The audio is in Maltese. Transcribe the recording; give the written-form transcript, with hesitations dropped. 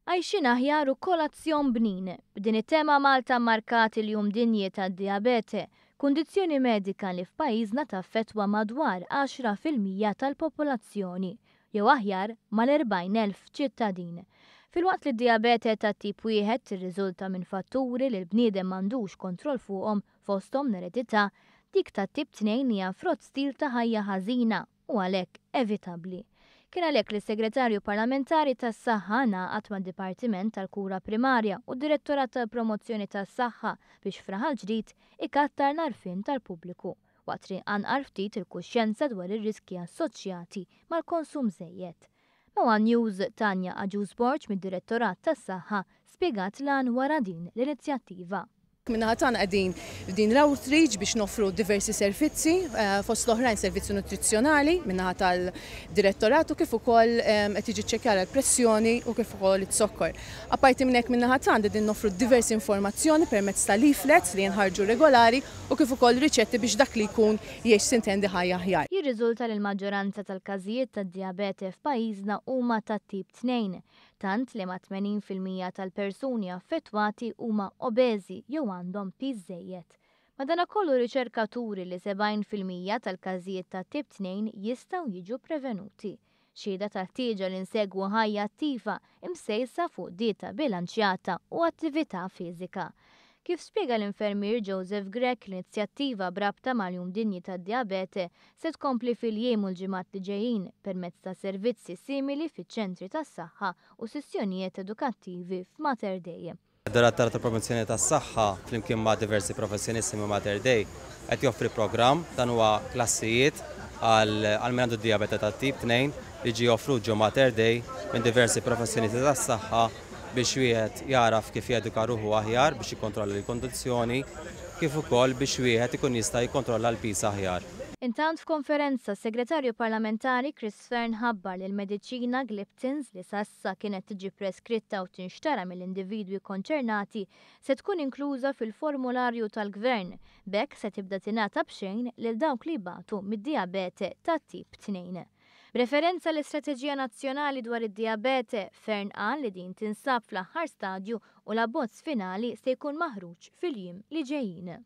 Għajxin aħjar u kolazzjon bnin. B'din it-tema Malta markat il-jum dinji tad-diabete, kundizzjoni medika li f'pajjiżna taffettwa madwar 10% tal-popolazzjoni, jew aħjar mal-40,000 ċittadin. Filwaqt li d-diabete ta' tip wieħed tirriżulta minn fatturi li l-bniedem m'għandux kontroll fuqhom fosthom l-eredità, dik ta' tip 2 hija frott stil ta' ħajja ħażina u għalhekk evitabbli. Kien għalhekk li s-Segretarju Parlamentari tas-Saħħa ngħaqad mad-Dipartiment tal-Kura Primarja u d-Direttorat tal-Promozzjoni tas-Saħħa biex fraħal ġdid ikattar l-għarfien tal-pubbliku waqt li anqar ftit il-kuxjenza dwar ir-riski assoċjati mal-konsum żejjed. Mewwa News Tanja Aġuż mid-Direttorat tas-Saħħa spjegat lan wara din l-inizjattiva. Minnaħat għana għadin f'din l-outreach biex nofru diversi servizzi, fost l-oħrajn servizzi nutrizzjonali minnaħat tal-direttoratu kif ukoll qed jiġi ċċekkjara l-pressjoni u kif ukoll it-sokkor. Apparti minn hekk minnaħat għandna din nofru diversi informazzjoni permezz ta' leaflets li jinħarġu regolari u kif ukoll riċetti biex dak li jkun jgħix sintendi ħajja aħjar. Jirriżulta li l-maġġoranza tal-każijiet tad-diabete f'pajjiżna huma tat-tip 2, tant li ma' 80% tal-persuni affettwati huma obeżi jew għandhom piż żejjed. Madankollu riċerkaturi li 70% tal-każijiet ta' tip 2 jistgħu jiġu prevenuti. Xhieda taħtieġa li nsegwu ħajja attiva imsejsa fuq dieta bilanċjata u attività fiżika. Kif spjega l-infermier Joseph Grek, l-inizjattiva brabta mal-jum dinji tad-diabete se tkompli fil-jiem u l-ġimgħat li ġejjin permezz ta' servizzi simili fiċ-ċentri tas-saħħa u sessjonijiet edukattivi f'Mater Dei. Id-Direttorat tal-Promozzjoni tas-Saħħa flimkien ma' diversi professjonisti ma' Mater Dei qed joffri programm dan huwa klassijiet għal min għandu diabete ta' tip 2 li ġie offrut ġo Mater Dei minn diversi professjonisti tas-saħħa biex wieħed jaraf kif jeduka ruħu aħjar biex jikkontrolla l-kondizzjoni, kif ukoll biex wieħed ikun jista' jikkontrolla l-pis aħjar. Intant f'konferenza s-Segretarju Parlamentari Chris Fearn ħabbar li l-mediċina gliptins li sassa kienet tiġi preskritta u tinxtara mill-individwi konċernati se tkun inkluża fil-formularju tal-Gvern, b'hekk se tibda tingħata b'xejn lil dawk li jbatu mid-diabete tat-tip 2. B'referenza l-Istrateġija Nazzjonali dwar id-Diabete, Fearn qal li din tinsab fl-aħħar stadju u l-abbozz finali se jkun maħruġ fil-jiem li ġejjin.